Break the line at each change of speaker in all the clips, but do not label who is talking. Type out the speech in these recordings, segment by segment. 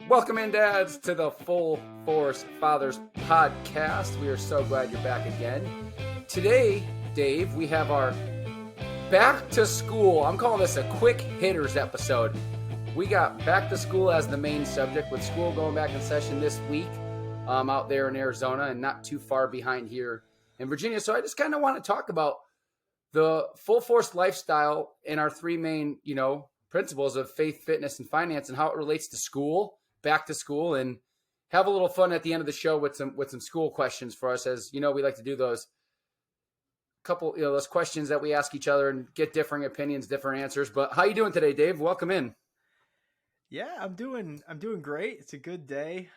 Welcome in, dads, to the Full Force Fathers podcast. We are so glad you're back again. Today, Dave, we have our back to school. I'm calling this a quick hitters episode. We got back to school as the main subject, with school going back in session this week out there in Arizona and not too far behind here in Virginia. So I just kind of want to talk about the full force lifestyle and our three main, principles of faith, fitness, and finance, and how it relates to school, back to school, and have a little fun at the end of the show with some school questions for us. As you know, we like to do those those questions that we ask each other and get differing opinions, different answers. But how you doing today, Dave? Welcome in.
Yeah, I'm doing great. It's a good day.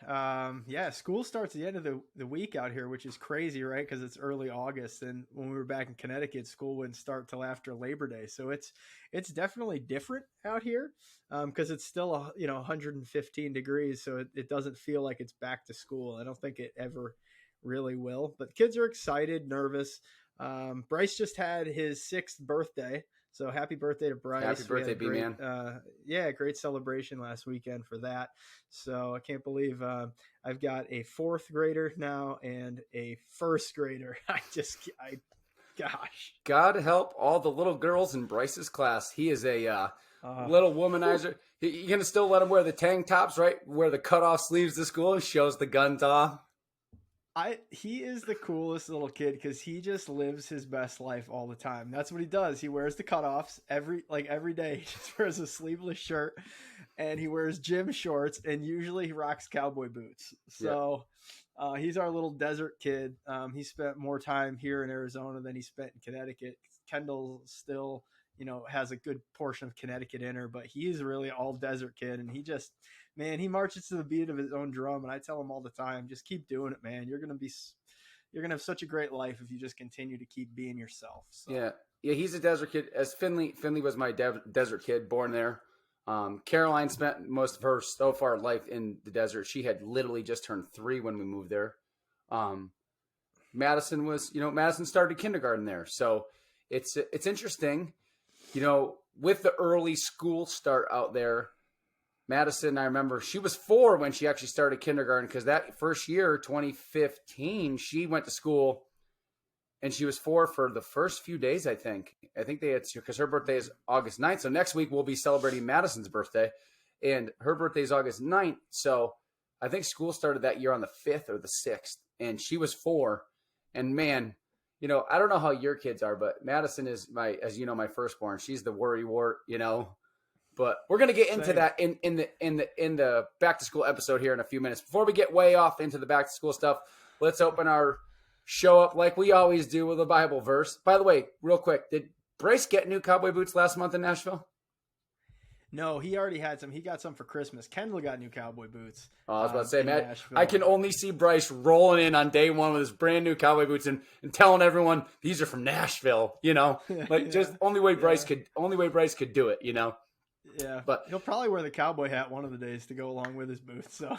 School starts at the end of the week out here, which is crazy, right? Because it's early August, and when we were back in Connecticut, school wouldn't start till after Labor Day. So it's definitely different out here because it's still 115 degrees, so it doesn't feel like it's back to school. I don't think it ever really will. But kids are excited, nervous. Bryce just had his 6th birthday. So happy birthday to Bryce.
Happy birthday, B-Man.
Great celebration last weekend for that. So I can't believe I've got a 4th grader now and a 1st grader. Gosh.
God help all the little girls in Bryce's class. He is a little womanizer. You're going to still let him wear the tank tops, right? Wear the cutoff sleeves to school and shows the guns off.
He is the coolest little kid because he just lives his best life all the time. That's what he does. He wears the cutoffs every day. He just wears a sleeveless shirt and he wears gym shorts, and usually he rocks cowboy boots. So he's our little desert kid. He spent more time here in Arizona than he spent in Connecticut. Kendall still, has a good portion of Connecticut in her, but he's really all desert kid, and he marches to the beat of his own drum. And I tell him all the time, just keep doing it, man. You're going to have such a great life if you just continue to keep being yourself. So.
Yeah. He's a desert kid. As Finley was my desert kid, born there. Caroline spent most of her so far life in the desert. She had literally just turned 3 when we moved there. Madison was, Madison started kindergarten there. So it's interesting, with the early school start out there. Madison, I remember she was 4 when she actually started kindergarten, because that first year, 2015, she went to school and she was 4 for the first few days, I think. They had, because her birthday is August 9th. So next week we'll be celebrating Madison's birthday, and her birthday is August 9th. So I think school started that year on the 5th or the 6th, and she was 4. And man, I don't know how your kids are, but Madison is my firstborn. She's the worry wart, But we're going to get into that in the back to school episode here in a few minutes. Before we get way off into the back to school stuff, let's open our show up like we always do with a Bible verse. By the way, real quick, did Bryce get new cowboy boots last month in Nashville?
No, he already had some. He got some for Christmas. Kendall got new cowboy boots.
Oh, I was about to say, Matt, I can only see Bryce rolling in on day one with his brand new cowboy boots and telling everyone these are from Nashville. Just only way Bryce could do it.
Yeah, but he'll probably wear the cowboy hat one of the days to go along with his boots. So,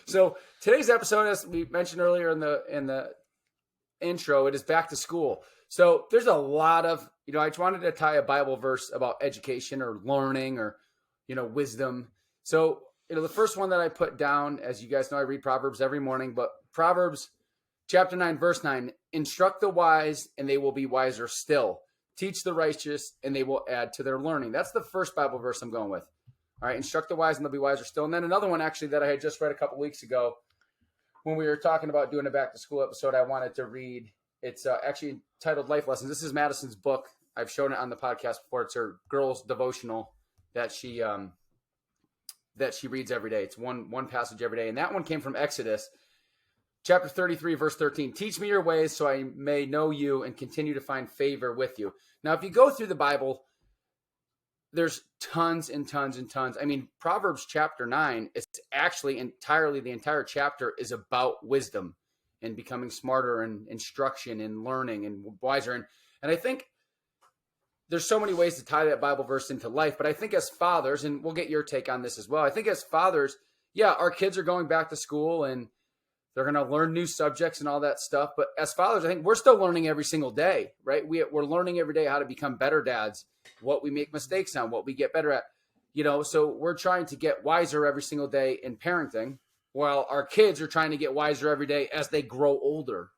so today's episode, as we mentioned earlier in the intro, it is back to school. So there's a lot of, I just wanted to tie a Bible verse about education or learning or, wisdom. So, the first one that I put down, as you guys know, I read Proverbs every morning, but Proverbs chapter 9, verse 9, instruct the wise and they will be wiser still. Teach the righteous, and they will add to their learning. That's the first Bible verse I'm going with. All right, instruct the wise, and they'll be wiser still. And then another one, actually, that I had just read a couple weeks ago when we were talking about doing a back-to-school episode, I wanted to read. It's actually titled Life Lessons. This is Madison's book. I've shown it on the podcast before. It's her girls' devotional that she reads every day. It's one passage every day. And that one came from Exodus. Chapter 33, verse 13, teach me your ways so I may know you and continue to find favor with you. Now, if you go through the Bible, there's tons and tons and tons. I mean, Proverbs chapter 9 is actually entirely, the entire chapter is about wisdom and becoming smarter and instruction and learning and wiser. And I think there's so many ways to tie that Bible verse into life. But I think as fathers, and we'll get your take on this as well, I think as fathers, our kids are going back to school and they're going to learn new subjects and all that stuff. But as fathers, I think we're still learning every single day, right? We're learning every day how to become better dads, what we make mistakes on, what we get better at. So we're trying to get wiser every single day in parenting, while our kids are trying to get wiser every day as they grow older.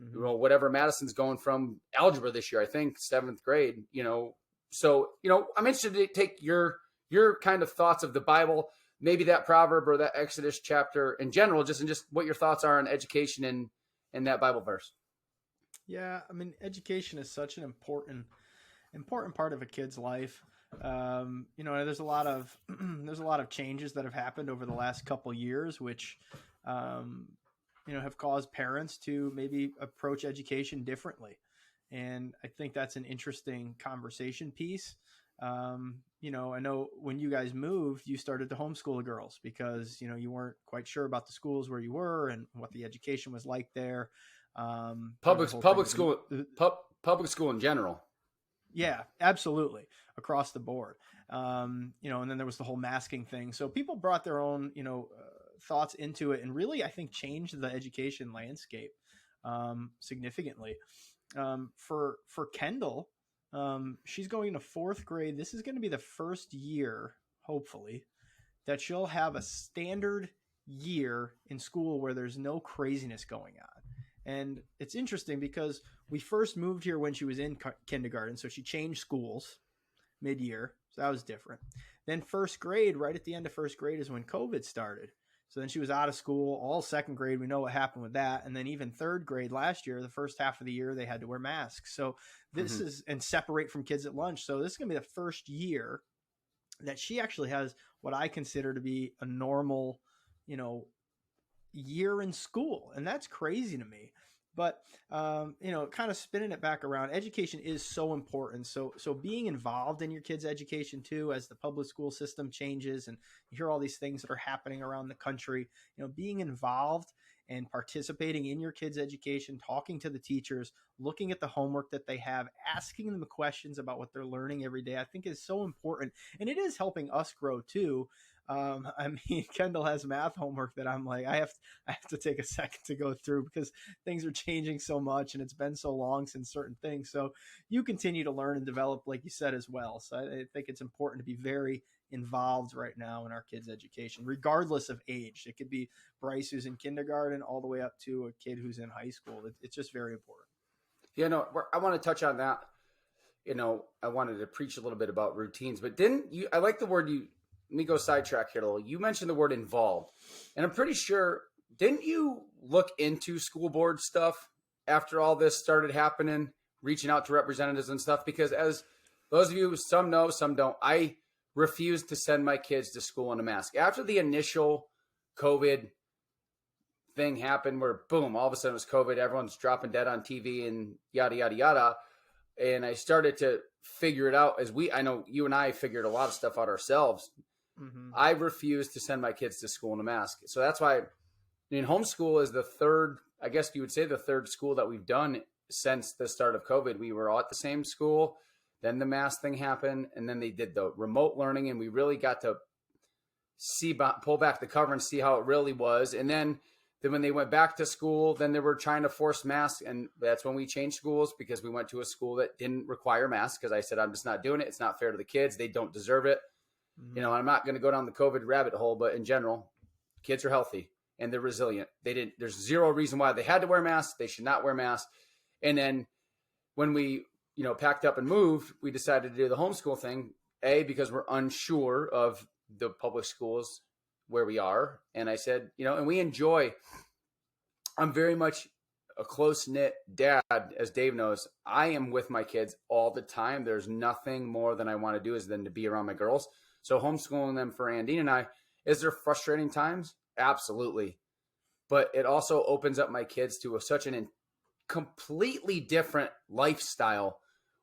Mm-hmm.
Whatever Madison's going from algebra this year, I think 7th grade, So, I'm interested to take your kind of thoughts of the Bible, maybe that proverb or that Exodus chapter in general, just what your thoughts are on education in that Bible verse.
Yeah, I mean, education is such an important part of a kid's life. There's a lot of changes that have happened over the last couple years, which have caused parents to maybe approach education differently. And I think that's an interesting conversation piece. I know when you guys moved, you started to homeschool the girls because, you weren't quite sure about the schools where you were and what the education was like there.
Public school in general.
Yeah, absolutely. Across the board. And then there was the whole masking thing. So people brought their own, thoughts into it and really, I think, changed the education landscape significantly. For Kendall, she's going into 4th grade. This is going to be the first year, hopefully, that she'll have a standard year in school where there's no craziness going on. And it's interesting because we first moved here when she was in kindergarten. So she changed schools mid-year. So that was different. Then 1st grade, right at the end of 1st grade is when COVID started. So then she was out of school all 2nd grade. We know what happened with that. And then even 3rd grade last year, the first half of the year, they had to wear masks. So this is, and separate from kids at lunch. So this is going to be the first year that she actually has what I consider to be a normal, year in school. And that's crazy to me. But, kind of spinning it back around, education is so important. So being involved in your kids' education too, as the public school system changes and you hear all these things that are happening around the country, being involved and participating in your kids' education, talking to the teachers, looking at the homework that they have, asking them questions about what they're learning every day, I think is so important. And it is helping us grow too. Kendall has math homework that I'm like, I have to take a second to go through because things are changing so much and it's been so long since certain things. So you continue to learn and develop, like you said, as well. So I think it's important to be very involved right now in our kids' education, regardless of age. It could be Bryce who's in kindergarten all the way up to a kid who's in high school. It's just very important.
I want to touch on that. I wanted to preach a little bit about routines, but I like the word let me go sidetrack here a little. You mentioned the word involved, and I'm pretty sure, didn't you look into school board stuff after all this started happening, reaching out to representatives and stuff? Because as those of you, some know, some don't, I refused to send my kids to school in a mask. After the initial COVID thing happened where, boom, all of a sudden it was COVID, everyone's dropping dead on TV and yada, yada, yada. And I started to figure it out I know you and I figured a lot of stuff out ourselves.
Mm-hmm.
I refuse to send my kids to school in a mask. So that's why homeschool is the third, I guess you would say the third school that we've done since the start of COVID. We were all at the same school. Then the mask thing happened. And then they did the remote learning. And we really got to pull back the cover and see how it really was. And then when they went back to school, then they were trying to force masks. And that's when we changed schools because we went to a school that didn't require masks. Because I said, I'm just not doing it. It's not fair to the kids. They don't deserve it. Mm-hmm. I'm not going to go down the COVID rabbit hole, but in general, kids are healthy and they're resilient. There's zero reason why they had to wear masks. They should not wear masks. And then when we, packed up and moved, we decided to do the homeschool thing, because we're unsure of the public schools where we are. And I said, and I'm very much a close-knit dad, as Dave knows. I am with my kids all the time. There's nothing more than I want to do than to be around my girls. So homeschooling them for Andine and I, is there frustrating times? Absolutely. But it also opens up my kids to such an completely different lifestyle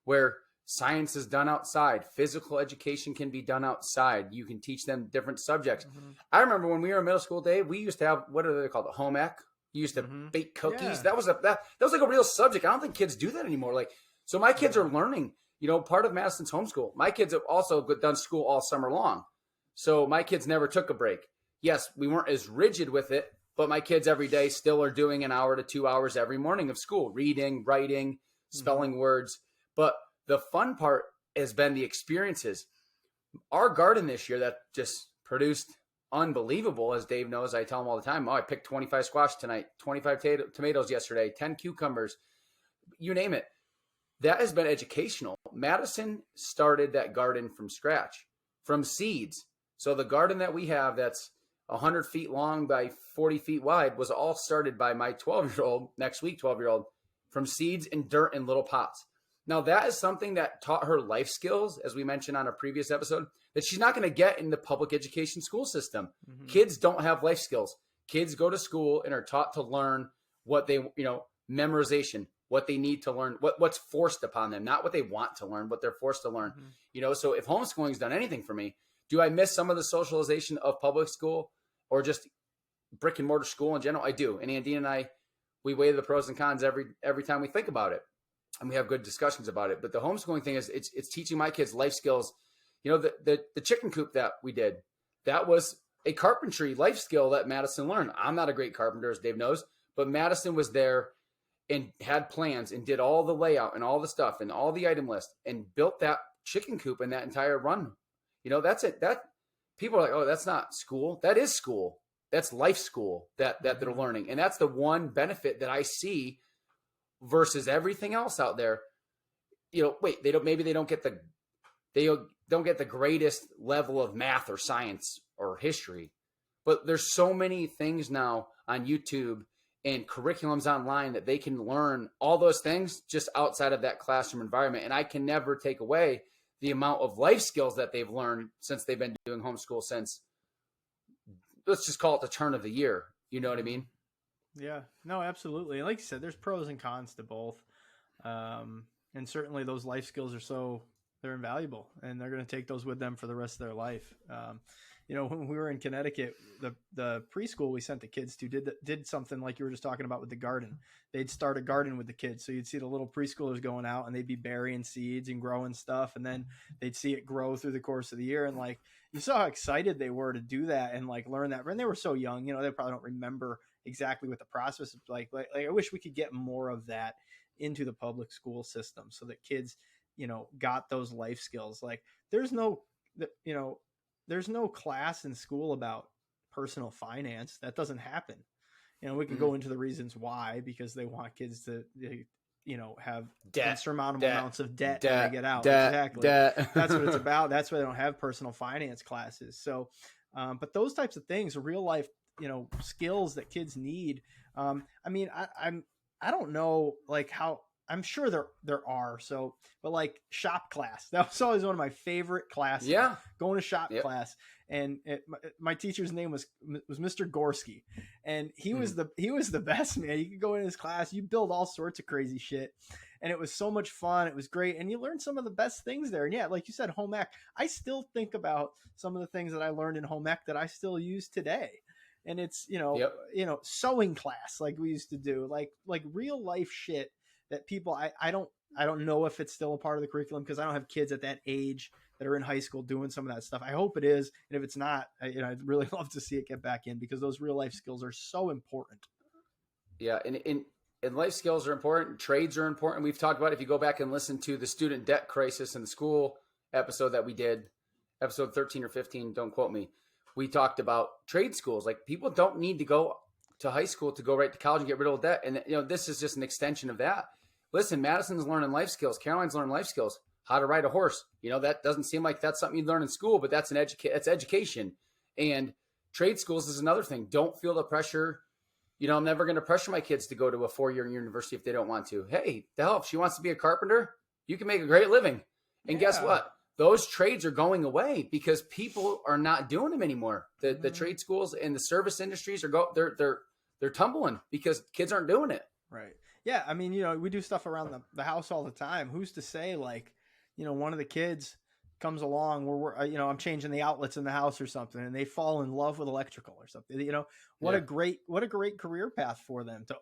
where science is done outside. Physical education can be done outside. You can teach them different subjects. Mm-hmm. I remember when we were in middle school, Dave, we used to have, what are they called? The home ec. You used to bake cookies. Yeah. That was like a real subject. I don't think kids do that anymore. So my kids are learning. Part of Madison's homeschool. My kids have also done school all summer long. So my kids never took a break. Yes, we weren't as rigid with it, but my kids every day still are doing an hour to 2 hours every morning of school, reading, writing, spelling words. But the fun part has been the experiences. Our garden this year that just produced unbelievable, as Dave knows. I tell him all the time, oh, I picked 25 squash tonight, 25 tomatoes yesterday, 10 cucumbers, you name it. That has been educational. Madison started that garden from scratch, from seeds. So the garden that we have that's 100 feet long by 40 feet wide was all started by my 12-year-old, next week 12-year-old, from seeds and dirt in little pots. Now, that is something that taught her life skills, as we mentioned on a previous episode, that she's not going to get in the public education school system. Mm-hmm. Kids don't have life skills. Kids go to school and are taught to learn what they, memorization, what they need to learn, what's forced upon them, not what they want to learn, what they're forced to learn. Mm-hmm. So if homeschooling's done anything for me, do I miss some of the socialization of public school or just brick and mortar school in general? I do. And Andine and I, we weigh the pros and cons every time we think about it. And we have good discussions about it. But the homeschooling thing is it's teaching my kids life skills. The chicken coop that we did, that was a carpentry life skill that Madison learned. I'm not a great carpenter, as Dave knows, but Madison was there and had plans and did all the layout and all the stuff and all the item list and built that chicken coop and that entire run. That's it. That people are like, oh, that's not school. That is school. That's life school that they're learning. And that's the one benefit that I see versus everything else out there. They don't get the greatest level of math or science or history, but there's so many things now on YouTube and curriculums online that they can learn all those things just outside of that classroom environment. And I can never take away the amount of life skills that they've learned since they've been doing homeschool since, let's just call it the turn of the year. You know what I mean?
Yeah, no, absolutely. Like you said, there's pros and cons to both. And certainly those life skills they're invaluable and they're going to take those with them for the rest of their life. When we were in Connecticut, the preschool we sent the kids to did something like you were just talking about with the garden. They'd start a garden with the kids. So you'd see the little preschoolers going out and they'd be burying seeds and growing stuff. And then they'd see it grow through the course of the year. And you saw how excited they were to do that and learn that. And they were so young, they probably don't remember exactly what the process is like. I wish we could get more of that into the public school system so that kids, got those life skills. There's no class in school about personal finance. That doesn't happen. We could go into the reasons why, because they want kids to, have insurmountable amounts of debt when they get out. Exactly. That's what it's about. That's why they don't have personal finance classes. So, but those types of things are real life, skills that kids need. I don't know, how, I'm sure there are. So, but shop class, that was always one of my favorite classes.
Yeah.
Going to shop class. And my teacher's name was Mr. Gorski, and he was the best, man. You could go in his class, you build all sorts of crazy shit. And it was so much fun. It was great. And you learned some of the best things there. And yeah, like you said, home ec, I still think about some of the things that I learned in home ec that I still use today. And it's, sewing class, like we used to do, like real life shit that people, I don't know if it's still a part of the curriculum because I don't have kids at that age that are in high school doing some of that stuff. I hope it is. And if it's not, I'd really love to see it get back in because those real life skills are so important.
Yeah. And life skills are important. Trades are important. We've talked about, if you go back and listen to the student debt crisis in the school episode that we did, episode 13 or 15, don't quote me. We talked about trade schools. People don't need to go to high school to go right to college and get rid of debt. And this is just an extension of that. Listen, Madison's learning life skills. Caroline's learning life skills. How to ride a horse. That doesn't seem like that's something you learn in school, but that's that's education. And trade schools is another thing. Don't feel the pressure. I'm never going to pressure my kids to go to a 4-year university if they don't want to. Hey, the hell, if she wants to be a carpenter, you can make a great living. And guess what? Those trades are going away because people are not doing them anymore. The trade schools and the service industries they're tumbling because kids aren't doing it.
Right. Yeah. We do stuff around the house all the time. Who's to say one of the kids comes along where I'm changing the outlets in the house or something and they fall in love with electrical or something, what a great career path for them to,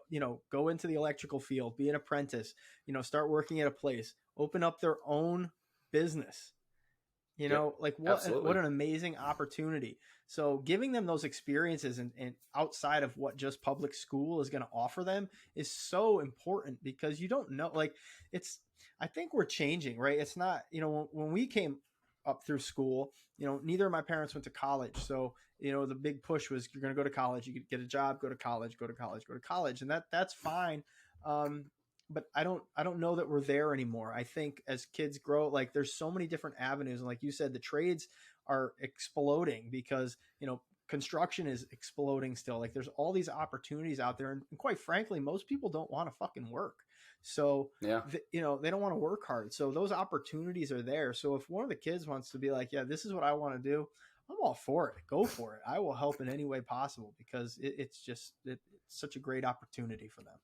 go into the electrical field, be an apprentice, start working at a place, open up their own business. What an amazing opportunity. So giving them those experiences and outside of what just public school is going to offer them is so important because you don't know, I think we're changing, right? It's not, when we came up through school. Neither of my parents went to college. So, the big push was you're going to go to college, you could get a job, go to college, go to college, go to college. And that's fine. But I don't know that we're there anymore. I think as kids grow, like there's so many different avenues. And like you said, the trades are exploding because, construction is exploding still. Like there's all these opportunities out there. And quite frankly, most people don't want to fucking work. So,
Yeah.
they don't want to work hard. So those opportunities are there. So if one of the kids wants to be like, yeah, this is what I want to do, I'm all for it. Go for it. I will help in any way possible because it's such a great opportunity for them.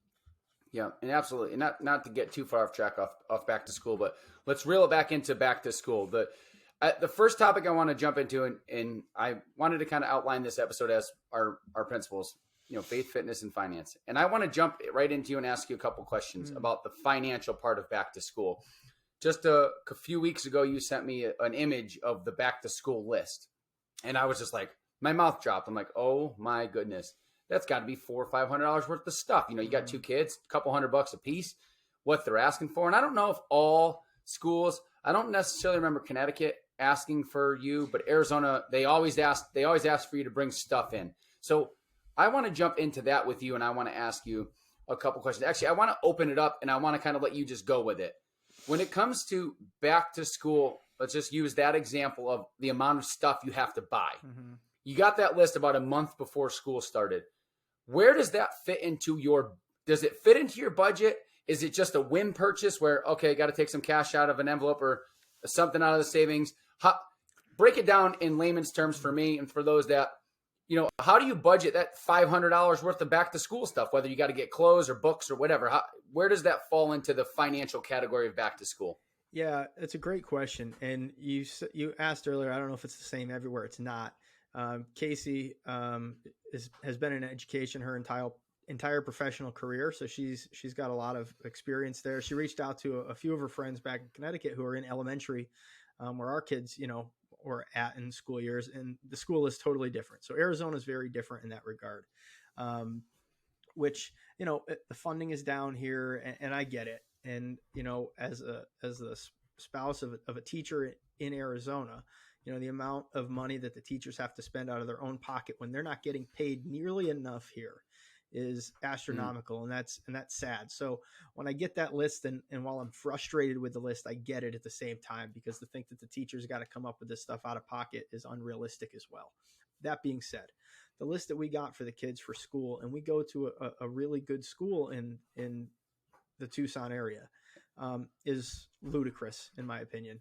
Yeah, and absolutely. And not to get too far off track off back to school, but let's reel it back into back to school. The first topic I want to jump into, and I wanted to kind of outline this episode as our principles, faith, fitness, and finance. And I want to jump right into you and ask you a couple questions about the financial part of back to school. Just a few weeks ago, you sent me an image of the back to school list. And I was just like, my mouth dropped. I'm like, oh my goodness, that's got to be $400 or $500 worth of stuff. You got two kids, a couple $100 a piece, what they're asking for. And I don't know if all schools, I don't necessarily remember Connecticut asking for you, but Arizona, they always ask for you to bring stuff in. So I want to jump into that with you, and I want to ask you a couple questions. Actually, I want to open it up, and I want to kind of let you just go with it. When it comes to back to school, let's just use that example of the amount of stuff you have to buy. Mm-hmm. You got that list about a month before school started. Where does that fit into does it fit into your budget? Is it just a whim purchase where, okay, got to take some cash out of an envelope or something out of the savings? Break it down in layman's terms for me and for those that, how do you budget that $500 worth of back to school stuff, whether you got to get clothes or books or whatever? Where does that fall into the financial category of back to school?
Yeah, it's a great question. And you asked earlier, I don't know if it's the same everywhere. It's not. Casey has been in education her entire professional career. So she's got a lot of experience there. She reached out to a few of her friends back in Connecticut who are in elementary, where our kids, were at in school years, and the school is totally different. So Arizona is very different in that regard, which, the funding is down here and I get it. And, as the spouse of a teacher in Arizona, the amount of money that the teachers have to spend out of their own pocket when they're not getting paid nearly enough here is astronomical. And that's sad. So when I get that list and while I'm frustrated with the list, I get it at the same time, because to think that the teachers got to come up with this stuff out of pocket is unrealistic as well. That being said, the list that we got for the kids for school, and we go to a really good school in the Tucson area, is ludicrous in my opinion.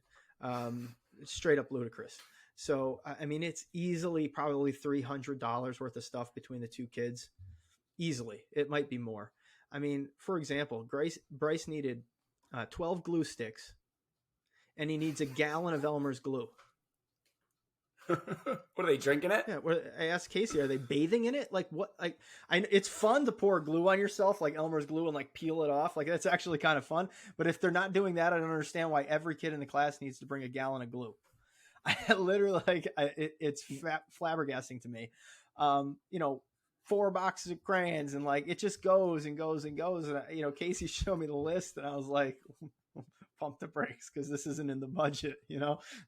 Straight up ludicrous. So, I mean, it's easily probably $300 worth of stuff between the two kids. Easily. It might be more. I mean, for example, Bryce needed 12 glue sticks, and he needs a gallon of Elmer's glue.
What are they drinking it?
Yeah. I asked Casey, are they bathing in it? Like what? Like, it's fun to pour glue on yourself, like Elmer's glue, and like peel it off. Like that's actually kind of fun. But if they're not doing that, I don't understand why every kid in the class needs to bring a gallon of glue. I literally it's flabbergasting to me. 4 boxes of crayons, and like it just goes and goes and goes. And Casey showed me the list, and I was like, pump the brakes, because this isn't in the budget.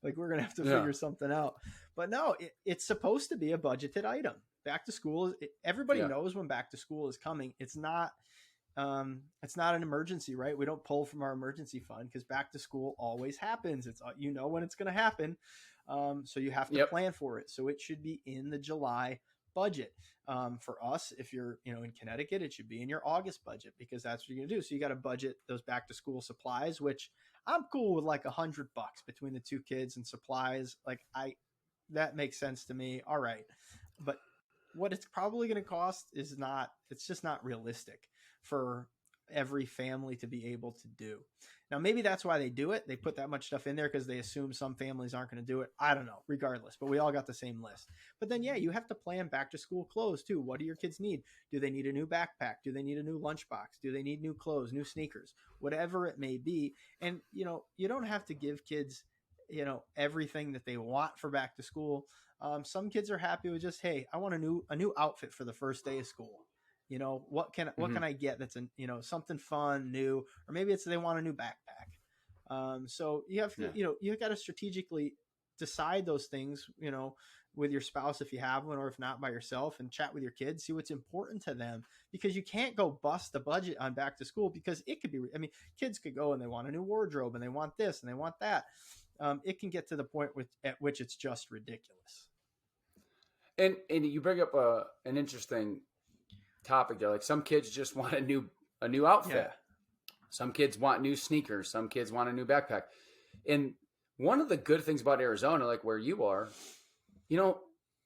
Like we're gonna have to figure something out. But no, it's supposed to be a budgeted item. Back to school, everybody knows when back to school is coming. It's not an emergency, right? We don't pull from our emergency fund because back to school always happens. It's when it's going to happen, so you have to plan for it. So it should be in the July budget. For us, if you're in Connecticut, it should be in your August budget, because that's what you're gonna do. So you got to budget those back to school supplies, which I'm cool with, like $100 between the two kids and supplies. Like that makes sense to me. All right, but what it's probably going to cost is it's just not realistic for every family to be able to do. Now, maybe that's why they do it. They put that much stuff in there because they assume some families aren't going to do it. I don't know, regardless, but we all got the same list. But then, you have to plan back to school clothes too. What do your kids need? Do they need a new backpack? Do they need a new lunchbox? Do they need new clothes, new sneakers, whatever it may be? And, you don't have to give kids, everything that they want for back to school. Some kids are happy with just, hey, I want a new outfit for the first day of school. What can I get that's something fun, new, or maybe it's they want a new backpack. So you have to, you got to strategically decide those things, with your spouse if you have one, or if not by yourself, and chat with your kids, see what's important to them, because you can't go bust the budget on back to school, because it could be, kids could go and they want a new wardrobe and they want this and they want that. It can get to the point at which it's just ridiculous.
And you bring up an interesting topic there. Like, some kids just want a new outfit.
Yeah.
Some kids want new sneakers. Some kids want a new backpack. And one of the good things about Arizona, like where you are,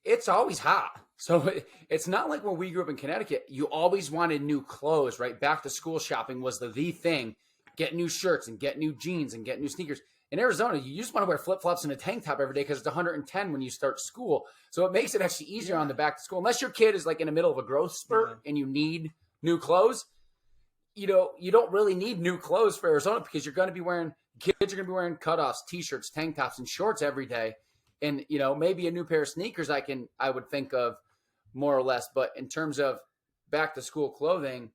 it's always hot. So it's not like when we grew up in Connecticut, you always wanted new clothes, right? Back to school shopping was the thing. Get new shirts and get new jeans and get new sneakers. In Arizona, you just want to wear flip-flops and a tank top every day because it's 110 when you start school. So it makes it actually easier on the back to school. Unless your kid is like in the middle of a growth spurt and you need new clothes, you don't really need new clothes for Arizona, because kids are going to be wearing cutoffs, t-shirts, tank tops, and shorts every day. And, maybe a new pair of sneakers I would think of more or less. But in terms of back to school clothing,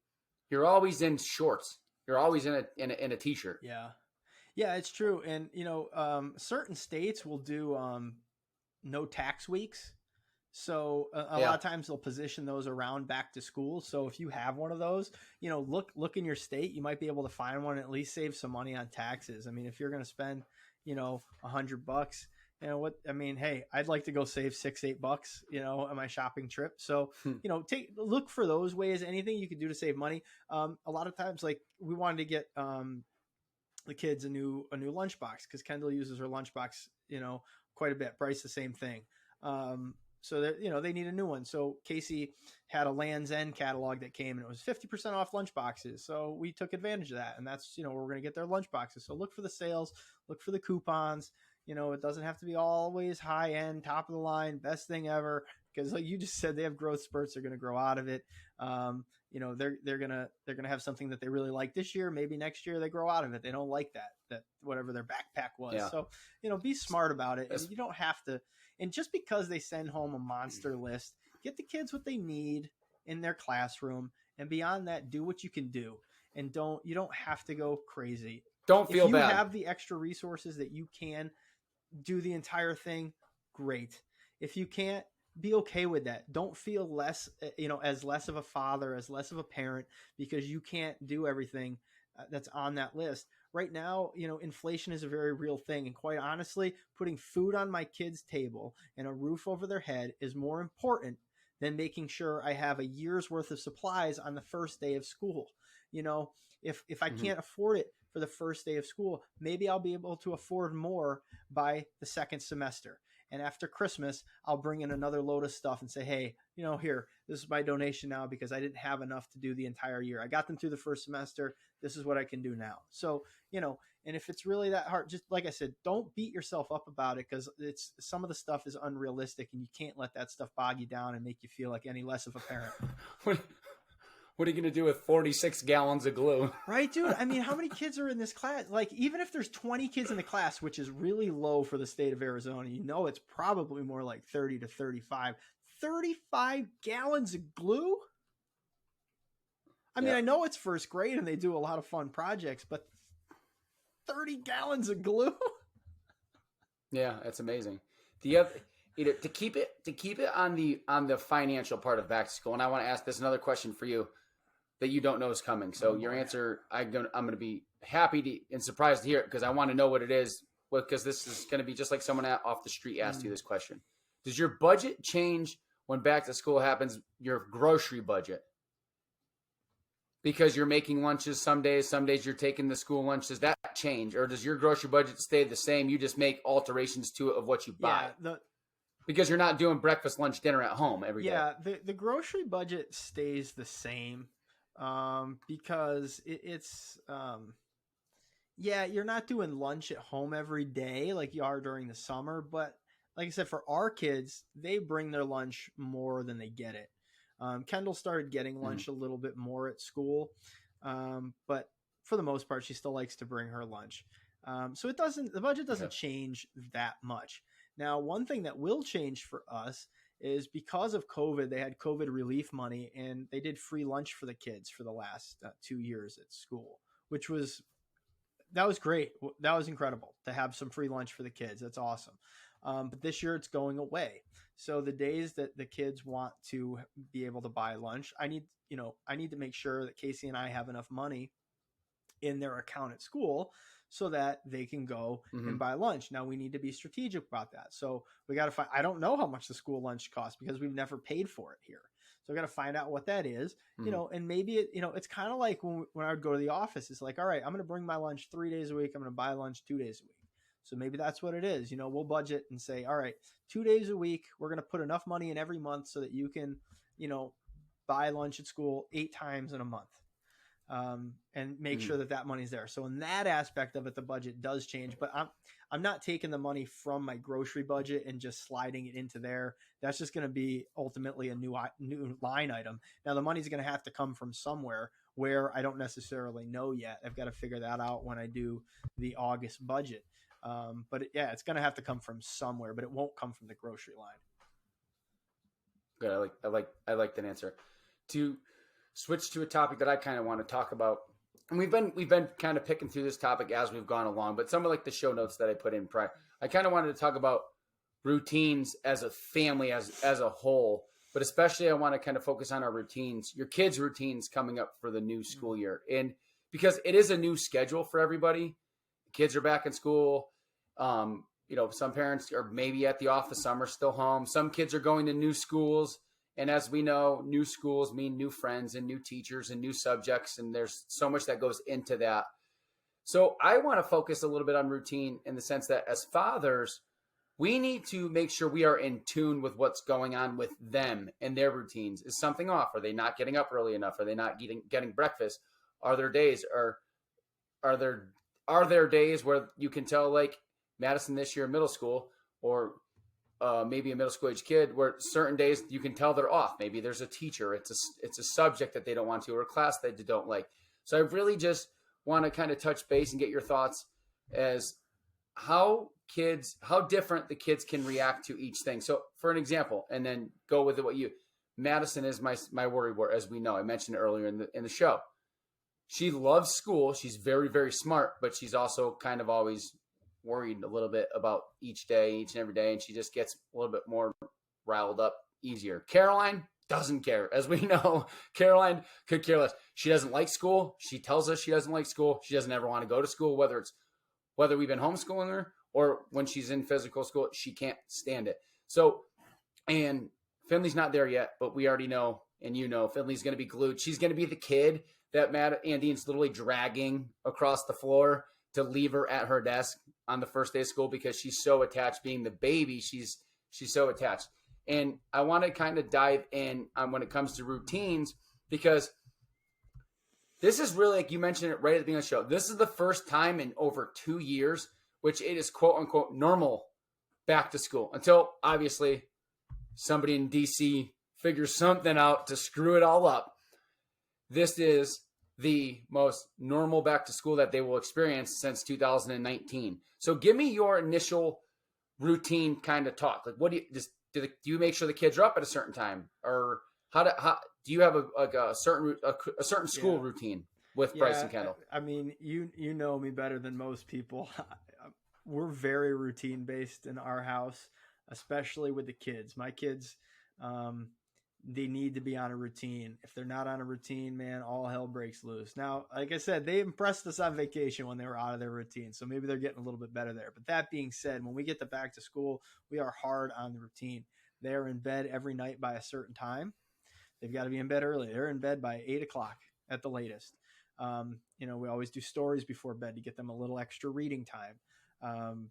you're always in shorts. You're always in a t-shirt.
Yeah. Yeah, it's true. And, certain states will do no tax weeks. So a lot of times they'll position those around back to school. So if you have one of those, look in your state, you might be able to find one and at least save some money on taxes. I mean, if you're going to spend, $100, hey, I'd like to go save $6-8, on my shopping trip. So, look for those ways, anything you can do to save money. A lot of times, like, we wanted to get the kids a new lunchbox, because Kendall uses her lunchbox, quite a bit. Bryce, the same thing. So that, they need a new one. So Casey had a Land's End catalog that came, and it was 50% off lunchboxes. So we took advantage of that, and that's, where we're going to get their lunchboxes. So look for the sales, look for the coupons. It doesn't have to be always high end, top of the line, best thing ever, because like you just said, they have growth spurts. They're going to grow out of it. They're gonna have something that they really like this year. Maybe next year they grow out of it. They don't like that whatever their backpack was. Yeah. So be smart about it. And you don't have to. And just because they send home a monster list, get the kids what they need in their classroom, and beyond that, do what you can do. And you don't have to go crazy.
Don't feel bad.
If you have the extra resources that you can do the entire thing, great. If you can't, be okay with that. Don't feel less, as less of a father, as less of a parent, because you can't do everything that's on that list. Right now, inflation is a very real thing. And quite honestly, putting food on my kids' table and a roof over their head is more important than making sure I have a year's worth of supplies on the first day of school. If I can't afford it for the first day of school, maybe I'll be able to afford more by the second semester. And after Christmas, I'll bring in another load of stuff and say, hey, here, this is my donation now, because I didn't have enough to do the entire year. I got them through the first semester. This is what I can do now. So, and if it's really that hard, just like I said, don't beat yourself up about it, because some of the stuff is unrealistic, and you can't let that stuff bog you down and make you feel like any less of a parent.
What are you going to do with 46 gallons of glue?
Right, dude? I mean, how many kids are in this class? Like, even if there's 20 kids in the class, which is really low for the state of Arizona, it's probably more like 30 to 35. 35 gallons of glue? I mean, I know it's first grade and they do a lot of fun projects, but 30 gallons of glue?
Yeah, that's amazing. Do you have... to keep it on the financial part of back to school, and I want to ask this another question for you that you don't know is coming. So your answer, I'm going to be happy and surprised to hear it, because I want to know what it is, because this is going to be just like someone off the street asked you this question. Does your budget change when back to school happens, your grocery budget? Because you're making lunches some days you're taking the school lunch. Does that change? Or does your grocery budget stay the same? You just make alterations to it of what you buy? Because you're not doing breakfast, lunch, dinner at home every day.
Yeah, the grocery budget stays the same, because you're not doing lunch at home every day like you are during the summer. But like I said, for our kids, they bring their lunch more than they get it. Kendall started getting lunch a little bit more at school, but for the most part, she still likes to bring her lunch. So the budget doesn't change that much. Now, one thing that will change for us is because of COVID, they had COVID relief money, and they did free lunch for the kids for the last 2 years at school, that was great. That was incredible to have some free lunch for the kids. That's awesome. But this year it's going away. So the days that the kids want to be able to buy lunch, I need to make sure that Casey and I have enough money in their account at school so that they can go and buy lunch. Now we need to be strategic about that. So we got to find, I don't know how much the school lunch costs because we've never paid for it here. So I got to find out what that is, and maybe it's kind of like when I would go to the office, it's like, all right, I'm going to bring my lunch 3 days a week. I'm going to buy lunch 2 days a week. So maybe that's what it is. We'll budget and say, all right, 2 days a week, we're going to put enough money in every month so that you can, buy lunch at school 8 times in a month. And make sure that money's there. So in that aspect of it, the budget does change, but I'm not taking the money from my grocery budget and just sliding it into there. That's just going to be ultimately a new line item. Now the money's going to have to come from somewhere where I don't necessarily know yet. I've got to figure that out when I do the August budget. But it's going to have to come from somewhere, but it won't come from the grocery line.
Good. I like that answer. To switch to a topic that I kind of want to talk about, and we've been kind of picking through this topic as we've gone along, but some of like the show notes that I put in prior, I kind of wanted to talk about routines as a family, as a whole, but especially I want to kind of focus on our routines, your kids' routines coming up for the new school year. And because it is a new schedule for everybody, kids are back in school. Some parents are maybe at the office, some are still home. Some kids are going to new schools. And as we know, new schools mean new friends and new teachers and new subjects. And there's so much that goes into that. So I want to focus a little bit on routine in the sense that as fathers, we need to make sure we are in tune with what's going on with them and their routines. Is something off? Are they not getting up early enough? Are they not getting breakfast? Are there days are there days where you can tell, like Madison this year in middle school, or maybe a middle school age kid, where certain days you can tell they're off. Maybe there's a teacher, it's a subject that they don't want to, or a class that they don't like. So I really just want to kind of touch base and get your thoughts as how different the kids can react to each thing. So for an example, and then go with Madison is my worry word, as we know. I mentioned it earlier in the show. She loves school. She's very, very smart, but she's also kind of always worried a little bit about each and every day, and she just gets a little bit more riled up easier. Caroline doesn't care. As we know, Caroline could care less. She doesn't like school. She tells us she doesn't like school. She doesn't ever want to go to school, whether we've been homeschooling her or when she's in physical school, she can't stand it. So, and Finley's not there yet, but we already know, and Finley's going to be glued. She's going to be the kid that Andine's literally dragging across the floor to leave her at her desk on the first day of school because she's so attached. Being the baby, she's so attached. And I want to kind of dive in on when it comes to routines, because this is really, like you mentioned it right at the beginning of the show, this is the first time in over 2 years which it is quote unquote normal back to school, until obviously somebody in DC figures something out to screw it all up. This is the most normal back to school that they will experience since 2019. So give me your initial routine kind of talk. Like, what do you make sure the kids are up at a certain time, or how do you have a certain school routine with Bryce and Kendall?
I mean, you know me better than most people. We're very routine based in our house, especially with the kids. My kids, they need to be on a routine. If they're not on a routine, man, all hell breaks loose. Now, like I said, they impressed us on vacation when they were out of their routine, so maybe they're getting a little bit better there. But that being said, when we get back to school, we are hard on the routine. They're in bed every night by a certain time. They've got to be in bed early. They're in bed by 8 o'clock at the latest. We always do stories before bed to get them a little extra reading time. And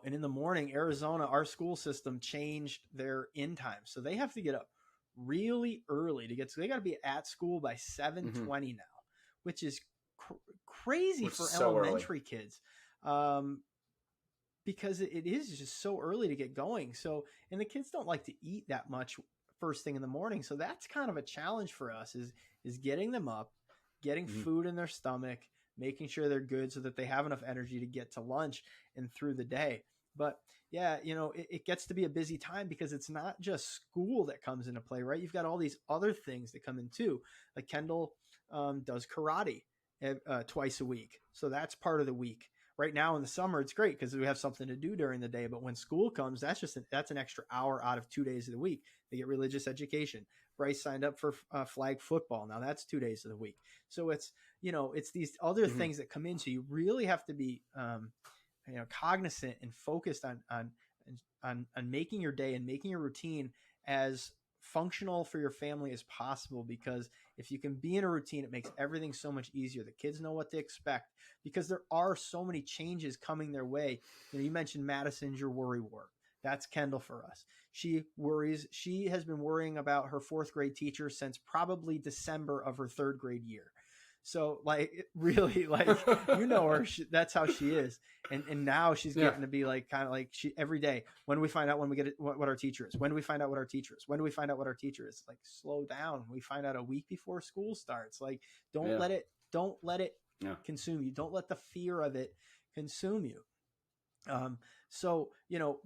in the morning, Arizona, our school system changed their in time. So they have to get up really early they got to be at school by 7:20 now, which is crazy for elementary kids. Because it is just so early to get going. So, and the kids don't like to eat that much first thing in the morning. So that's kind of a challenge for us is getting them up, getting food in their stomach, making sure they're good so that they have enough energy to get to lunch and through the day. But yeah, it gets to be a busy time because it's not just school that comes into play, right? You've got all these other things that come in too. Like Kendall does karate twice a week. So that's part of the week, right now in the summer, it's great because we have something to do during the day. But when school comes, that's an extra hour out of 2 days of the week. They get religious education. Bryce signed up for flag football. Now that's 2 days of the week. So it's these other things that come in. So you really have to be cognizant and focused on making your day and making your routine as functional for your family as possible, because if you can be in a routine, it makes everything so much easier. The kids know what to expect because there are so many changes coming their way. You mentioned Madison's your worry wart. That's Kendall for us. She worries. She has been worrying about her 4th grade teacher since probably December of her 3rd grade year. So really, her, that's how she is. And now she's getting to be kind of she every day, when do we find out when we get it, what our teacher is? When do we find out what our teacher is? When do we find out what our teacher is? Slow down. We find out a week before school starts. Don't let it consume you. Don't let the fear of it consume you.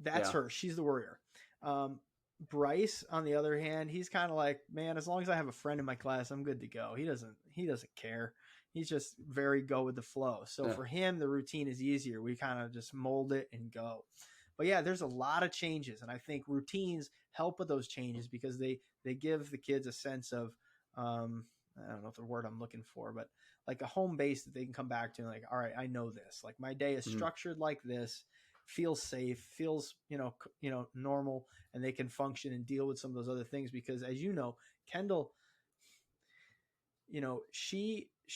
That's her. She's the worrier. Bryce, on the other hand, he's kind of man, as long as I have a friend in my class, I'm good to go. He doesn't care. He's just very go with the flow. So for him, the routine is easier. We kind of just mold it and go. But yeah, there's a lot of changes. And I think routines help with those changes because they give the kids a sense of, I don't know if the word I'm looking for, but a home base that they can come back to and all right, I know this. My day is structured like this. Feels safe, feels normal, and they can function and deal with some of those other things. Because as you know, Kendall, she's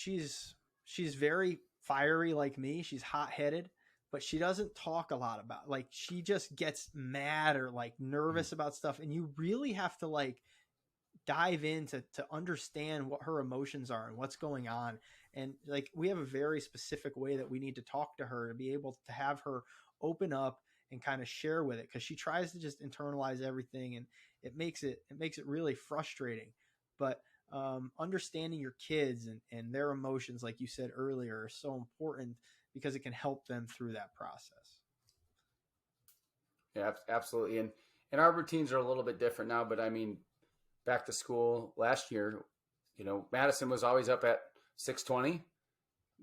very fiery like me. She's hot-headed, but she doesn't talk a lot about she just gets mad or nervous about stuff, and you really have to dive in to understand what her emotions are and what's going on. And we have a very specific way that we need to talk to her to be able to have her open up and kind of share with it, because she tries to just internalize everything, and it makes it really frustrating. But understanding your kids and their emotions, like you said earlier, are so important because it can help them through that process.
Yeah, absolutely. And our routines are a little bit different now, but I mean, back to school last year, Madison was always up at 6:20,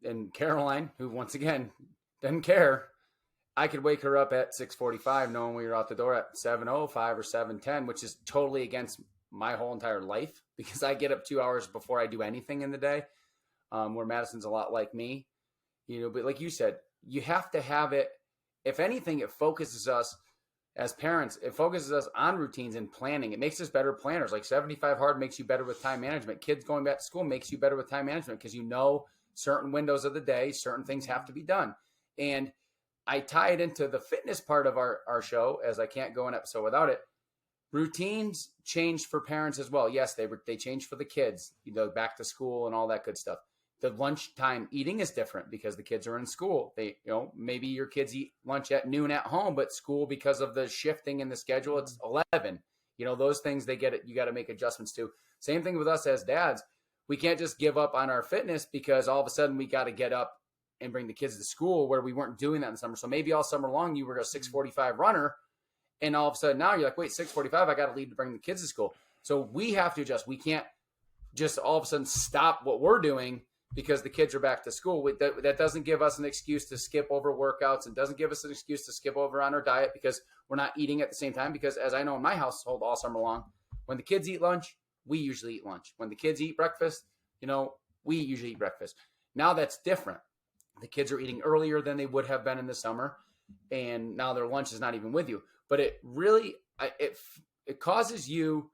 and Caroline, who once again doesn't care, I could wake her up at 6:45 knowing we were out the door at 7:05 or 7:10, which is totally against my whole entire life because I get up 2 hours before I do anything in the day, where Madison's a lot like me. But like you said, you have to have it. If anything, it focuses us as parents. It focuses us on routines and planning. It makes us better planners. 75 Hard makes you better with time management. Kids going back to school makes you better with time management because certain windows of the day, certain things have to be done. And I tie it into the fitness part of our show, as I can't go an episode without it. Routines change for parents as well. Yes, they change for the kids, back to school and all that good stuff. The lunchtime eating is different because the kids are in school. They, maybe your kids eat lunch at noon at home, but school, because of the shifting in the schedule, it's 11. Those things you got to make adjustments to. Same thing with us as dads. We can't just give up on our fitness because all of a sudden we got to get up and bring the kids to school, where we weren't doing that in the summer. So maybe all summer long you were a 6:45 runner, and all of a sudden now you're like, wait, 6:45, I got to leave to bring the kids to school. So we have to adjust. We can't just all of a sudden stop what we're doing because the kids are back to school. That doesn't give us an excuse to skip over workouts, and doesn't give us an excuse to skip over on our diet because we're not eating at the same time. Because as I know in my household all summer long, when the kids eat lunch, we usually eat lunch. When the kids eat breakfast, we usually eat breakfast. Now that's different. The kids are eating earlier than they would have been in the summer, and now their lunch is not even with you. But it really, it causes you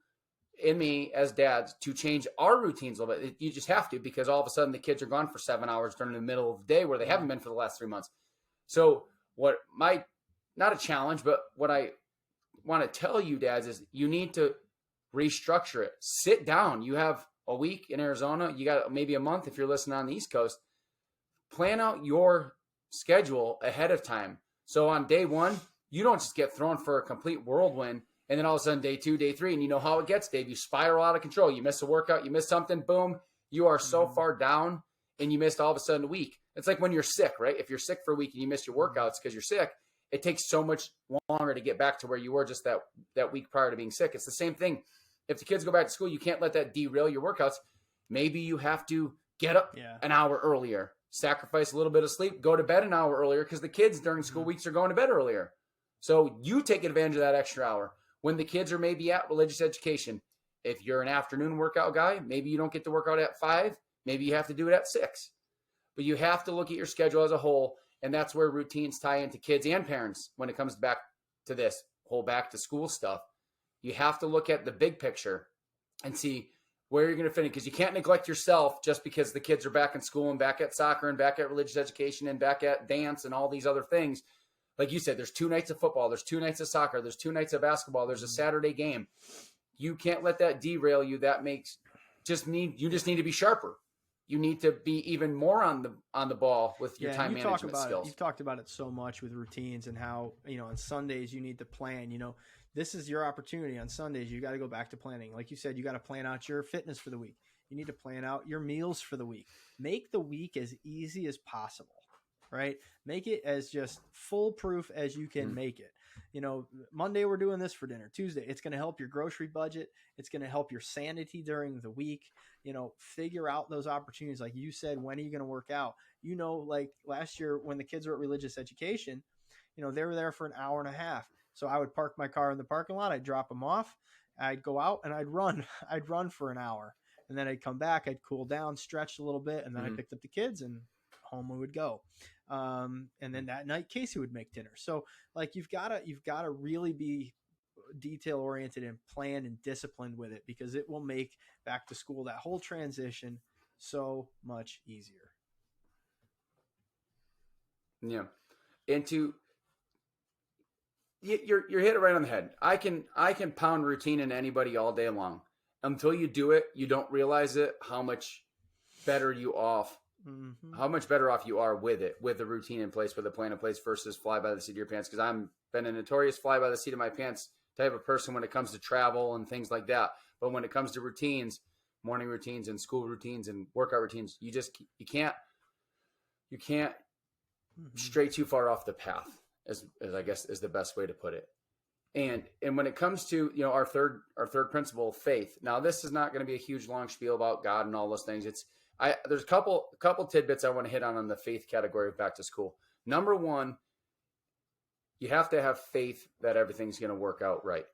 and me as dads to change our routines a little bit. You just have to, because all of a sudden the kids are gone for 7 hours during the middle of the day where they haven't been for the last 3 months. So not a challenge, but what I want to tell you dads is you need to restructure it. Sit down. You have a week in Arizona. You got maybe a month if you're listening on the East Coast. Plan out your schedule ahead of time. So on day one, you don't just get thrown for a complete whirlwind, and then all of a sudden day 2, day 3, and you know how it gets, Dave. You spiral out of control. You miss a workout, you miss something, boom, you are so far down, and you missed all of a sudden a week. It's like when you're sick, right? If you're sick for a week and you miss your workouts because you're sick, it takes so much longer to get back to where you were just that week prior to being sick. It's the same thing. If the kids go back to school, you can't let that derail your workouts. Maybe you have to get up an hour earlier sacrifice a little bit of sleep, go to bed an hour earlier because the kids during school weeks are going to bed earlier. So you take advantage of that extra hour. When the kids are maybe at religious education, if you're an afternoon workout guy, maybe you don't get to work out at 5, maybe you have to do it at 6. But you have to look at your schedule as a whole, and that's where routines tie into kids and parents when it comes back to this whole back to school stuff. You have to look at the big picture and see where you're going to fit in, because you can't neglect yourself just because the kids are back in school and back at soccer and back at religious education and back at dance and all these other things. Like you said, there's 2 nights of football, there's 2 nights of soccer, there's 2 nights of basketball, there's a Saturday game. You can't let that derail you. That makes you just need to be sharper. You need to be even more on the ball with your time management skills.
You've talked about it so much with routines and how, on Sundays you need to plan. This is your opportunity. On Sundays, you got to go back to planning. Like you said, you got to plan out your fitness for the week. You need to plan out your meals for the week. Make the week as easy as possible, right? Make it as just foolproof as you can make it. Monday we're doing this for dinner. Tuesday, it's going to help your grocery budget. It's going to help your sanity during the week. Figure out those opportunities. Like you said, when are you going to work out? Like last year when the kids were at religious education, they were there for an hour and a half. So I would park my car in the parking lot. I'd drop them off. I'd go out and I'd run. I'd run for an hour. And then I'd come back. I'd cool down, stretch a little bit. And then I picked up the kids and home we would go. And then that night Casey would make dinner. So like you've got to really be detail oriented and planned and disciplined with it, because it will make back to school, that whole transition, so much easier.
Yeah. You're hit it right on the head. I can pound routine into anybody all day long. Until you do it, you don't realize it, how much better you off. Mm-hmm. How much better off you are with it, with the routine in place, with a plan in place versus fly by the seat of your pants. Because I'm been a notorious fly by the seat of my pants type of person when it comes to travel and things like that. But when it comes to routines, morning routines and school routines and workout routines, you can't stray too far off the path, as I guess is the best way to put it. And when it comes to our third principle, faith. Now this is not going to be a huge long spiel about God and all those things. There's a couple tidbits I want to hit on the faith category of back to school. Number one, you have to have faith that everything's going to work out right.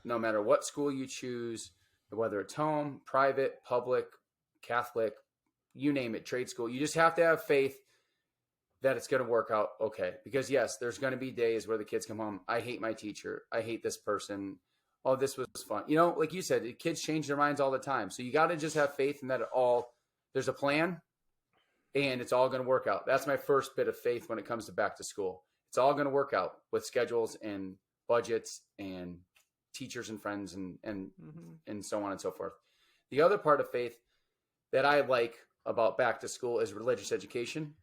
No matter what school you choose, whether it's home, private, public, Catholic, you name it, trade school, you just have to have faith that it's going to work out okay. Because yes, there's going to be days where the kids come home, I hate my teacher, I hate this person, oh, this was fun. Like you said, kids change their minds all the time. So you got to just have faith in that there's a plan and it's all going to work out. That's my first bit of faith when it comes to back to school. It's all going to work out with schedules and budgets and teachers and friends and so on and so forth. The other part of faith that I like about back to school is religious education.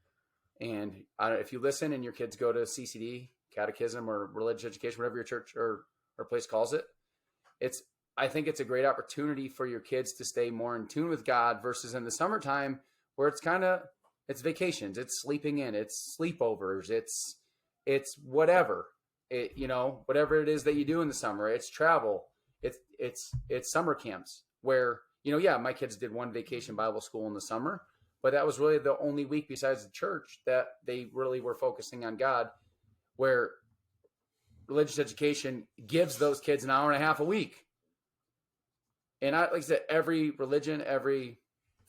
And if you listen and your kids go to CCD, catechism, or religious education, whatever your church or place calls it, I think it's a great opportunity for your kids to stay more in tune with God versus in the summertime where it's vacations, it's sleeping in, it's sleepovers, it's whatever, whatever it is that you do in the summer, it's travel, it's summer camps where, my kids did one vacation Bible school in the summer, but that was really the only week besides the church that they really were focusing on God, where religious education gives those kids an hour and a half a week. And like I said, every religion, every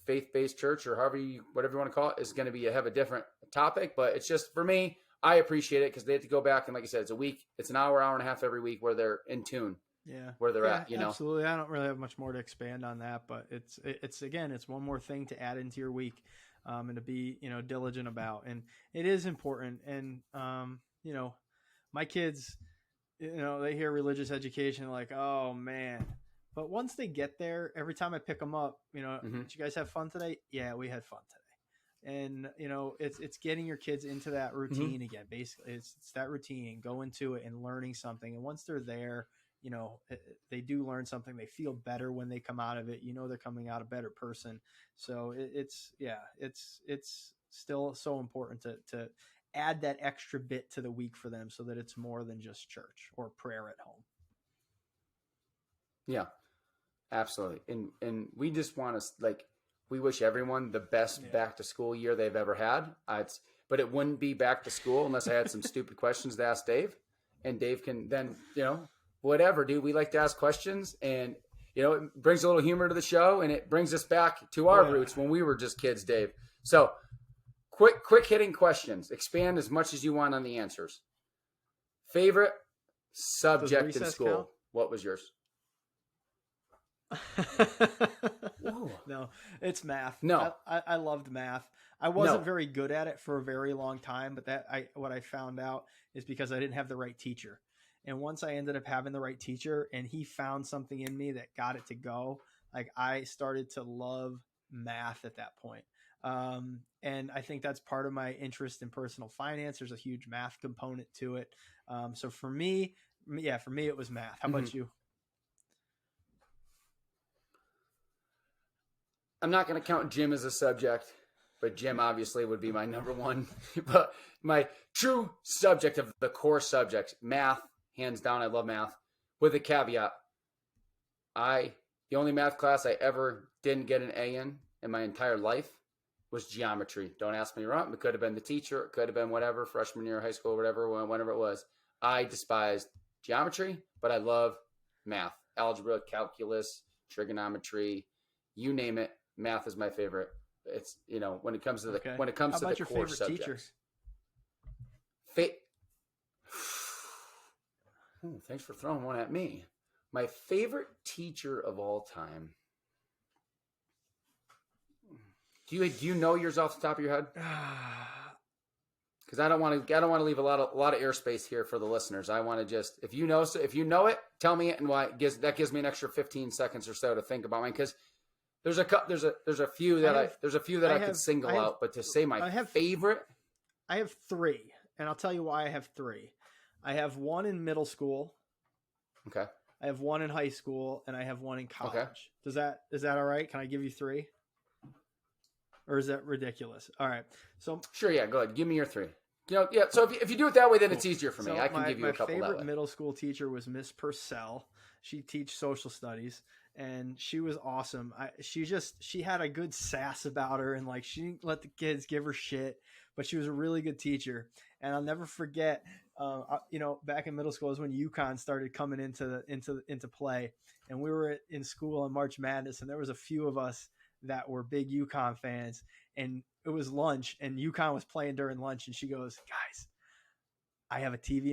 faith-based church, or whatever you want to call it, is going to have a different topic. But it's just, for me, I appreciate it because they have to go back and, like I said, it's a week. It's an hour and a half every week where they're in tune.
Yeah,
where they're at.
Absolutely. I don't really have much more to expand on that, but it's again, it's one more thing to add into your week, and to be diligent about, and it is important. And my kids, they hear religious education like, oh man. But once they get there, every time I pick them up, did you guys have fun today? Yeah, we had fun today. And, it's getting your kids into that routine again. Basically, it's that routine, go into it and learning something. And once they're there, they do learn something. They feel better when they come out of it. They're coming out a better person. So it's still so important to add that extra bit to the week for them so that it's more than just church or prayer at home.
Yeah. Absolutely. And we just want to, we wish everyone the best back to school year they've ever had. But it wouldn't be back to school unless I had some stupid questions to ask Dave, and Dave can then, whatever, dude. We like to ask questions, and it brings a little humor to the show, and it brings us back to our roots when we were just kids, Dave. So, quick hitting questions. Expand as much as you want on the answers. Favorite subject in school?
Count?
What was yours?
No, it's math.
No,
I loved math. I wasn't very good at it for a very long time, but what I found out is because I didn't have the right teacher. And once I ended up having the right teacher and he found something in me that got it to go, like I started to love math at that point. And I think that's part of my interest in personal finance. There's a huge math component to it. So for me, it was math. How about you?
I'm not going to count gym as a subject, but gym obviously would be my number one. But my true subject of the core subjects, math, hands down, I love math. With a caveat, the only math class I ever didn't get an A in my entire life was geometry. Don't ask me wrong. It could have been the teacher. It could have been whatever, freshman year of high school, whatever, whenever it was. I despised geometry, but I love math, algebra, calculus, trigonometry, you name it. Math is my favorite. It's when it comes to the core subjects. Thanks for throwing one at me. My favorite teacher of all time. Do you know yours off the top of your head? Because I don't want to leave a lot of airspace here for the listeners. I want to just if you know it, tell me it, and why. That gives me an extra 15 seconds or so to think about mine. Because there's a few that I could single out, but to say my favorite,
I have 3, and I'll tell you why I have 3. I have 1 in middle school.
Okay.
I have 1 in high school, and I have 1 in college.
Okay.
Is that all right? Can I give you 3? Or is that ridiculous? All right. So
sure, yeah, go ahead. Give me your 3. So if you do it that way, then it's easier for me.
So
I can give you a couple that way.
My favorite middle school teacher was Miss Purcell. She teach social studies, and she was awesome. She had a good sass about her, and like she didn't let the kids give her shit, but she was a really good teacher. And I'll never forget, back in middle school is when UConn started coming into play, and we were in school on March Madness, and there was a few of us that were big UConn fans, and it was lunch, and UConn was playing during lunch, and she goes, "Guys, I have a TV